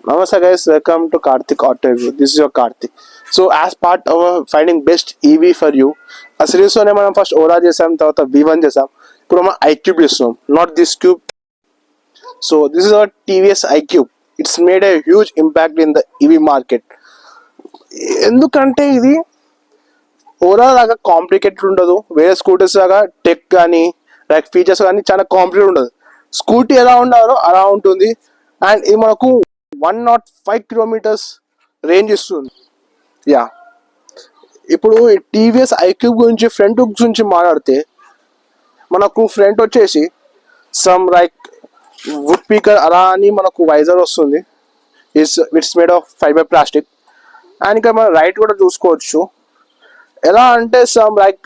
Namaste guys, welcome to Karthik Auto Review. This is your Karthik. So as part of finding best EV for you, a series లోనే మనం first ఓరా చేసాం, తర్వాత V1 చేసాం, ఇప్పుడు మనం iQube చేస్తున్నాం. Not this cube. So this is our TVS iQube. It's made a huge impact in the EV market. ఎందుకంటే ఇది ఓరా లాగా కాంప్లికేటెడ్ ఉండదు, వేరే స్కూటర్స్ లాగా టెక్ కానీ లైక్ ఫీచర్స్ కానీ చాలా కాంప్లికేటెడ్ ఉండదు. స్కూటీ ఎలా ఉండాలో అలా ఉంటుంది. అండ్ ఇది మనకు 105 కిలోమీటర్స్ రేంజ్ ఇస్తుంది. యా, ఇప్పుడు టీవీఎస్ ఐక్యూబ్ గురించి ఫ్రంట్ గురించి మాట్లాడితే మనకు ఫ్రంట్ వచ్చేసి సమ్ లైక్ వుడ్ పీకర్ అలా అని మనకు వైజర్ వస్తుంది. It's made of fibre plastic. And ఇక్కడ మనం రైట్ కూడా చూసుకోవచ్చు. ఎలా అంటే సమ్ లైక్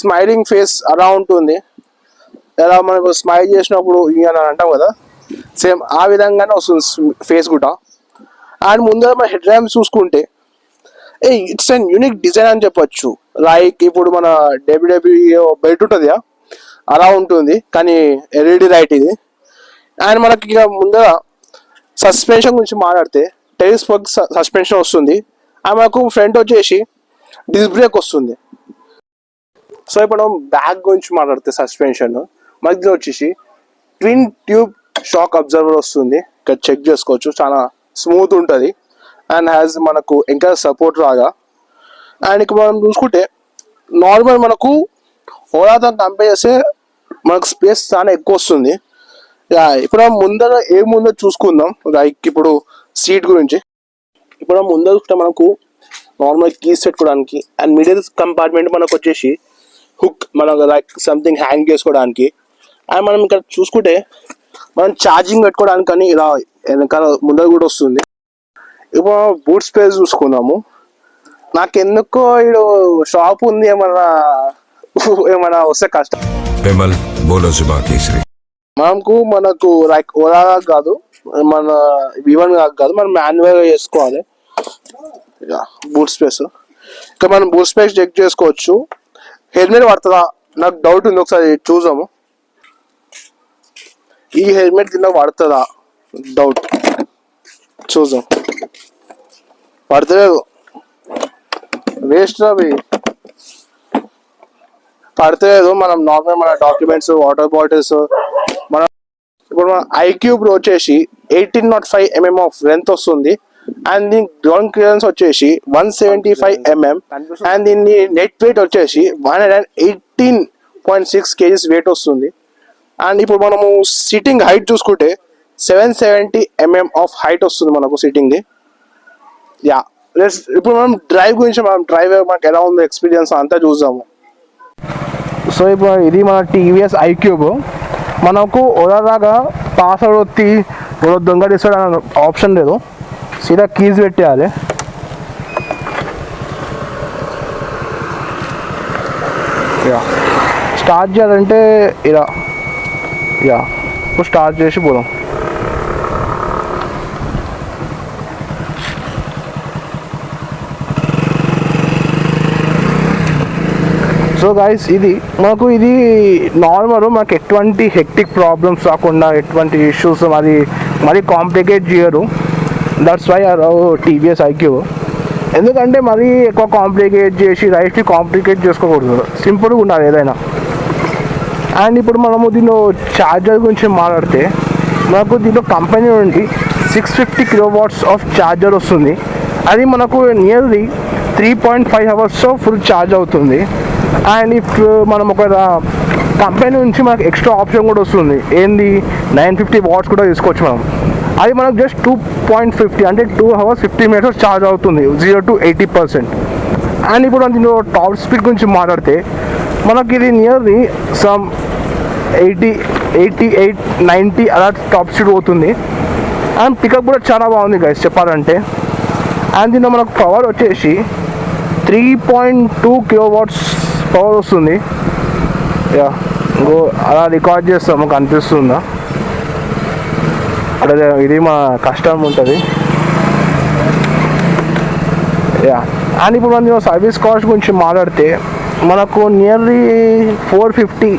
స్మైలింగ్ ఫేస్ అలా ఉంటుంది. ఎలా మనకు స్మైల్ చేసినప్పుడు అని అంటాం కదా, సేమ్ ఆ విధంగానే వస్తుంది ఫేస్ కూడా. అండ్ ముందర మన హెడ్ ర్యాంప్ చూసుకుంటే ఇట్స్ అన్ యూనిక్ డిజైన్ అని చెప్పొచ్చు. లైక్ ఇప్పుడు మన డబ్ల్యూడబ్ల్యూఈ బెల్ట్ ఉంటుంది అలా ఉంటుంది, కానీ ఎల్ఈడి లైట్ ఇది. అండ్ మనకి ఇక ముందర సస్పెన్షన్ గురించి మాట్లాడితే టెలిస్కోప్ సస్పెన్షన్ వస్తుంది. అండ్ మనకు ఫ్రంట్ వచ్చేసి డిస్క్ బ్రేక్ వస్తుంది. సో ఇప్పుడు మనం బ్యాక్ గురించి మాట్లాడితే సస్పెన్షన్ మనకి వచ్చేసి ట్విన్ ట్యూబ్ షాక్ అబ్జర్వర్ వస్తుంది. ఇక్కడ చెక్ చేసుకోవచ్చు, చాలా స్మూత్ ఉంటుంది అండ్ హ్యాస్ మనకు ఇంకా సపోర్ట్ రాగా. అండ్ ఇక్కడ మనం చూసుకుంటే నార్మల్ మనకు ఓలాతో కంపేర్ చేస్తే మనకు స్పేస్ చాలా ఎక్కువ వస్తుంది. ఇప్పుడు ముందర ఏముందో చూసుకుందాం. లైక్ ఇప్పుడు సీట్ గురించి ఇప్పుడు ముందర చూస్తే మనకు నార్మల్ కీస్ పెట్టుకోవడానికి అండ్ మిడిల్ కంపార్ట్మెంట్ మనకు వచ్చేసి హుక్, మనకు లైక్ సంథింగ్ హ్యాంగ్ చేసుకోవడానికి. అండ్ మనం ఇక్కడ చూసుకుంటే మనం ఛార్జింగ్ పెట్టుకోవడానికి కానీ ఇలా వెనకాల ముందర కూడా వస్తుంది. ఇప్పుడు బూట్ స్పేస్ చూసుకుందాము. నాకెందుకో ఇడు షాప్ ఉంది, ఏమన్నా వస్తే కష్టం. మనకు లైక్ ఓలా కాదు, మన V1 కాదు, మనం మాన్యువల్గా చేసుకోవాలి. బూట్ స్పేస్ ఇంకా మనం బూట్ స్పేస్ చెక్ చేసుకోవచ్చు. హెల్మెట్ పడుతుందా నాకు డౌట్ ఉంది, ఒకసారి చూసాము. ఈ హెల్మెట్ కింద పడుతుందా డౌట్, చూద్దాం. పడతలేదు, వేస్ట్ అవి, పడతలేదు. మనం నార్మల్ మన డాక్యుమెంట్స్, వాటర్ బాటిల్స్, మనం ఇప్పుడు మన iQube వచ్చేసి 1805 mm ఆఫ్ లెంత్ వస్తుంది. అండ్ దీని గ్రౌండ్ క్లియరెన్స్ వచ్చేసి 175 mm. అండ్ దీన్ని నెట్ వెయిట్ వచ్చేసి 118.6 kgs వెయిట్ వస్తుంది. అండ్ ఇప్పుడు మనము సిట్టింగ్ హైట్ చూసుకుంటే 770 mm ఆఫ్ హైట్ వస్తుంది మనకు సిట్టింగ్ది. యా, ఇప్పుడు మనం డ్రైవ్ గురించి, మనం డ్రైవ్ మనకు ఎలా ఉందో ఎక్స్పీరియన్స్ అంతా చూద్దాము. సో ఇప్పుడు ఇది మన టీవీఎస్ ఐక్యూబ్. మనకు ఓలాగా పాస్వర్డ్ వచ్చి దొంగ తీసుకోవడం ఆప్షన్ లేదు, సీదా కీస్ పెట్టేయాలి. యా, స్టార్ట్ చేయాలంటే ఇలా, యా ఇప్పుడు స్టార్ట్ చేసి పోదాం. సో గైస్, ఇది నార్మల్, మనకు ఎటువంటి హెక్టిక్ ప్రాబ్లమ్స్ రాకుండా, ఎటువంటి ఇష్యూస్ మరీ కాంప్లికేట్ చేయరు. That's why I love TVS iQube. ఎందుకంటే మరీ ఎక్కువ కాంప్లికేట్ చేసి లైఫ్ని కాంప్లికేట్ చేసుకోకూడదు, సింపుల్గా ఉండాలి ఏదైనా. అండ్ ఇప్పుడు మనము దీనిలో ఛార్జర్ గురించి మాట్లాడితే మనకు దీంట్లో కంపెనీ నుండి 650 kW ఆఫ్ ఛార్జర్ వస్తుంది. అది మనకు నియర్లీ 3.5 hours ఫుల్ ఛార్జ్ అవుతుంది. అండ్ ఇఫ్ మనం ఒక కంపెనీ నుంచి మనకు ఎక్స్ట్రా ఆప్షన్ కూడా వస్తుంది, ఏంది 950 watts కూడా తీసుకోవచ్చు మనం. అది మనకు జస్ట్ 2.50 అంటే 2 hours 50 minutes ఛార్జ్ అవుతుంది 0 to 80%. అండ్ ఇప్పుడు దీనిలో టాప్ స్పీడ్ గురించి మాట్లాడితే మనకి ఇది నియర్లీ సమ్ 88-90 అలా టాప్ స్పీడ్ పోతుంది. అండ్ పికప్ కూడా చాలా బాగుంది గైస్ చెప్పాలంటే. అండ్ దీనిలో మనకు పవర్ వచ్చేసి 3.2 kW పవర్ వస్తుంది. యా, అలా రికార్డ్ చేస్తాం, మాకు అనిపిస్తుందా అక్కడ, ఇది మా కష్టం ఉంటుంది. యా, అండ్ ఇప్పుడు మనం సర్వీస్ కాస్ట్ గురించి మాట్లాడితే మనకు నియర్లీ 450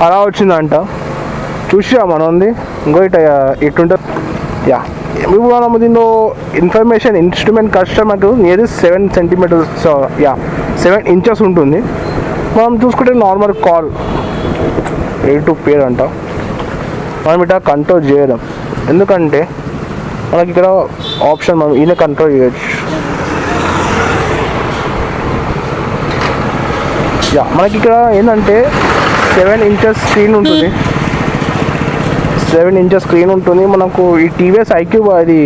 అలా వచ్చిందంట. చూసా మనం ఉంది ఇంకో ఇటుంటుంది. యా, ఇప్పుడు మనం దీనిలో ఇన్ఫర్మేషన్ ఇన్స్ట్రుమెంట్ కష్టం అంటూ నియర్ 7 సెంటీమీటర్స్ 7 ఇంచెస్ ఉంటుంది. మనం చూసుకుంటే నార్మల్ కాల్ ఏ టు పేర్ అంట మనం ఇట్లా కంట్రోల్ చేయడం, ఎందుకంటే మనకి ఇక్కడ ఆప్షన్ మనం ఈయన కంట్రోల్ చేయొచ్చు. మనకి ఇక్కడ ఏంటంటే 7 ఇంచెస్ స్క్రీన్ ఉంటుంది. 7 ఇంచెస్ స్క్రీన్ ఉంటుంది. మనకు ఈ టీవీఎస్ ఐక్యూ అది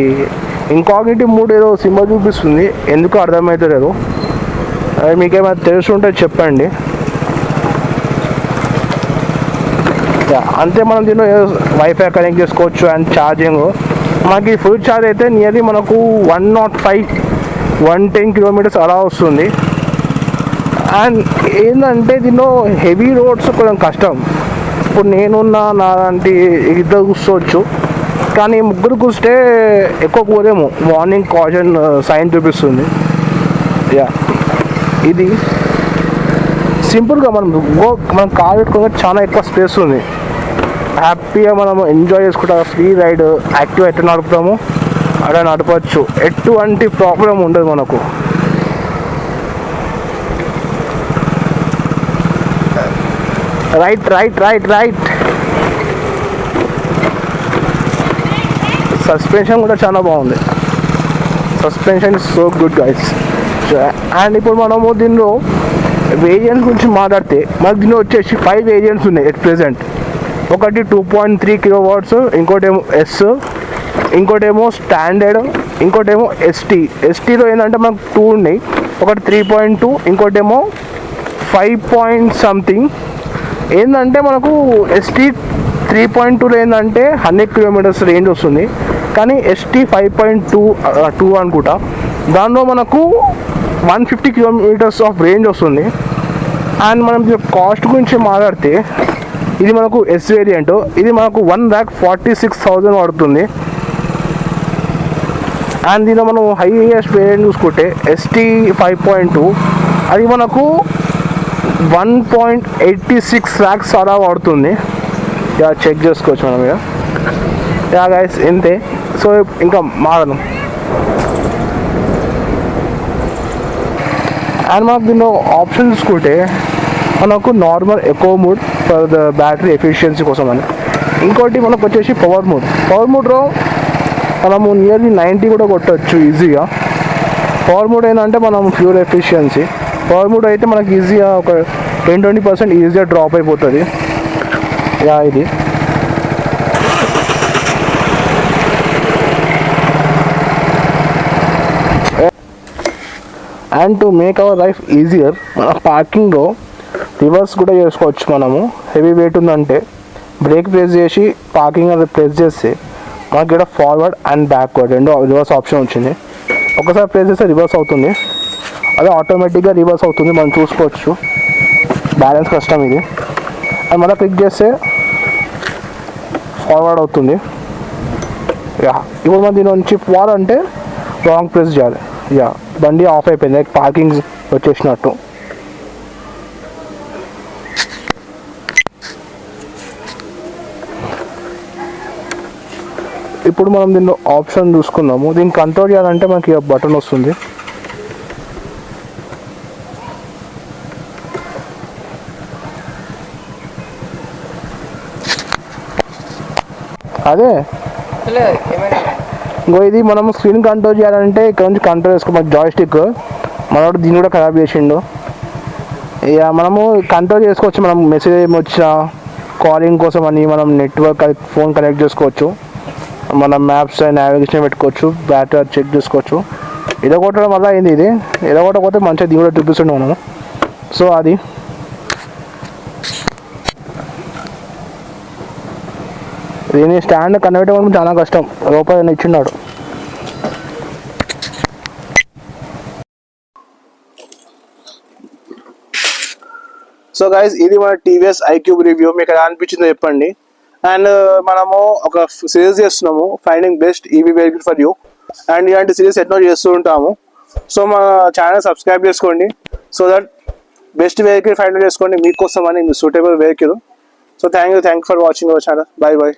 ఇన్కాగ్నిటివ్ మోడ్ ఏదో సింబల్ చూపిస్తుంది, ఎందుకు అర్థమవుతలేదు. అది మీకేమైనా తెలుసుంటే చెప్పండి. అంతే, మనం దీనిలో వైఫై కనెక్ట్ చేసుకోవచ్చు అండ్ ఛార్జింగ్ మనకి ఫుల్ ఛార్జ్ అయితే నియర్లీ మనకు 110 కిలోమీటర్స్ అలా వస్తుంది. అండ్ ఏంటంటే దీనిలో హెవీ రోడ్స్ కొంచెం కష్టం. ఇప్పుడు నేనున్నా నాలాంటి ఇద్దరు కూర్చోవచ్చు, కానీ ముగ్గురు కూర్చుంటే ఎక్కువ పోలేము, వార్నింగ్ కాషన్ సైన్ చూపిస్తుంది. ఇది సింపుల్గా మనం కార్ పెట్టుకోగా చాలా ఎక్కువ స్పేస్ ఉంది. హ్యాపీగా మనం ఎంజాయ్ చేసుకుంటాం. ఫ్రీ రైడ్ యాక్టివ్ ఎట్లా నడుపుతాము అలా నడపచ్చు, ఎటువంటి ప్రాబ్లం ఉండదు మనకు. రైట్ సస్పెన్షన్ కూడా చాలా బాగుంది. Suspension is so good guys. And ఇప్పుడు మనము దీనిలో వేరియంట్స్ గురించి మాట్లాడితే మనకు దీనిలో వచ్చేసి 5 వేరియంట్స్ ఉన్నాయి ఎట్ ప్రెజెంట్. ఒకటి 2.3 kW, ఇంకోటేమో ఎస్, ఇంకోటేమో స్టాండర్డ్, ఇంకోటేమో ఎస్టీ. ఎస్టీలో ఏంటంటే మనకు 2 ఉన్నాయి, ఒకటి 3.2, ఇంకోటేమో 5 సంథింగ్. ఏంటంటే మనకు ఎస్టీ 3.2లో ఏంటంటే 100 కిలోమీటర్స్ రేంజ్ వస్తుంది, కానీ ఎస్టీ 5.2 అనుకుంటా, దానిలో మనకు 150 కిలోమీటర్స్ ఆఫ్ రేంజ్ వస్తుంది. అండ్ మనం కాస్ట్ గురించి మాట్లాడితే ఇది మనకు ఎస్ వేరియంట్, ఇది మనకు 1,46,000 పడుతుంది. అండ్ దీనిలో మనం హైయెస్ట్ వేరియంట్ చూసుకుంటే ఎస్టీ 5.2, అది మనకు 1.86 lakhs అలా పడుతుంది. చెక్ చేసుకోవచ్చు మనం ఇక. గైస్ ఇంతే. సో ఇంకా మారడం. అండ్ మనకు దీనిలో ఆప్షన్ చూసుకుంటే మనకు normal echo mode for the battery efficiency కోసం అని, ఇంకోటి మనకు వచ్చేసి పవర్ మోడ్లో మనము నియర్లీ 90 కూడా కొట్టవచ్చు ఈజీగా. పవర్ మోడ్ ఏంటంటే మనం ఫ్యూల్ ఎఫిషియన్సీ, పవర్ మోడ్ అయితే మనకి ఈజీగా ఒక 10-20% ఈజీగా డ్రాప్ అయిపోతుంది. ఇది and to make our life easier మన పార్కింగ్లో రివర్స్ కూడా చేసుకోవచ్చు. మనము హెవీ వెయిట్ ఉందంటే బ్రేక్ ప్రెస్ చేసి పార్కింగ్ అది ప్రెస్ చేస్తే మనకి ఇక్కడ ఫార్వర్డ్ అండ్ బ్యాక్వర్డ్ రెండు రివర్స్ ఆప్షన్ వచ్చింది. ఒకసారి ప్రెస్ చేస్తే రివర్స్ అవుతుంది, అదే ఆటోమేటిక్గా రివర్స్ అవుతుంది, మనం చూసుకోవచ్చు. బ్యాలెన్స్ కష్టం ఇది. అది మళ్ళీ క్లిక్ చేస్తే ఫార్వర్డ్ అవుతుంది. ఇప్పుడు మనం దీని నుంచి పోవాలంటే లాంగ్ ప్రెస్ చేయాలి. బండి ఆఫ్ అయిపోయింది, పార్కింగ్ వచ్చేసినట్టు. ఇప్పుడు మనం దీనిలో ఆప్షన్ చూసుకున్నాము. దీన్ని కంట్రోల్ చేయాలంటే మనకి బటన్ వస్తుంది. అదే ఇంకో ఇది మనం స్క్రీన్ కంట్రోల్ చేయాలంటే ఇక్కడ నుంచి కంట్రోల్ చేసుకోవాలి. జాయ్ స్టిక్ మనోడు దీన్ని కూడా ఖరాబ్ చేసిండు. ఇక మనము కంట్రోల్ చేసుకోవచ్చు. మనం మెసేజ్ ఏమొచ్చినా కాలింగ్ కోసం అని మనం నెట్వర్క్ ఫోన్ కనెక్ట్ చేసుకోవచ్చు, మనం మ్యాప్స్ నావిగేషన్ పెట్టుకోవచ్చు, బ్యాటరీ చెక్ చేసుకోవచ్చు. ఇదో కొట్టడం వల్ల అయింది. ఇది ఇదో కొట్టకపోతే మంచిగా దీని కూడా చూపిస్తుండే మనము. సో అది దీని స్టాండ్ కన్వర్ట్ అవ్వడం చాలా కష్టం, రూపాయలు ఇచ్చిన్నాడు. సో గైస్ ఇది మన టీవీఎస్ ఐక్యూబ్ రివ్యూ. మీకు ఎలా అనిపించిందో చెప్పండి. అండ్ మనము ఒక సిరీస్ చేస్తున్నాము, finding best EV vehicle for you. And ఇలాంటి సిరీస్ ఎన్నో చేస్తూ ఉంటాము. సో మా ఛానల్ సబ్స్క్రైబ్ చేసుకోండి, so that best vehicle find చేసుకోండి మీకోసం అని, మీ suitable vehicle. So thank you for watching our channel. Bye by.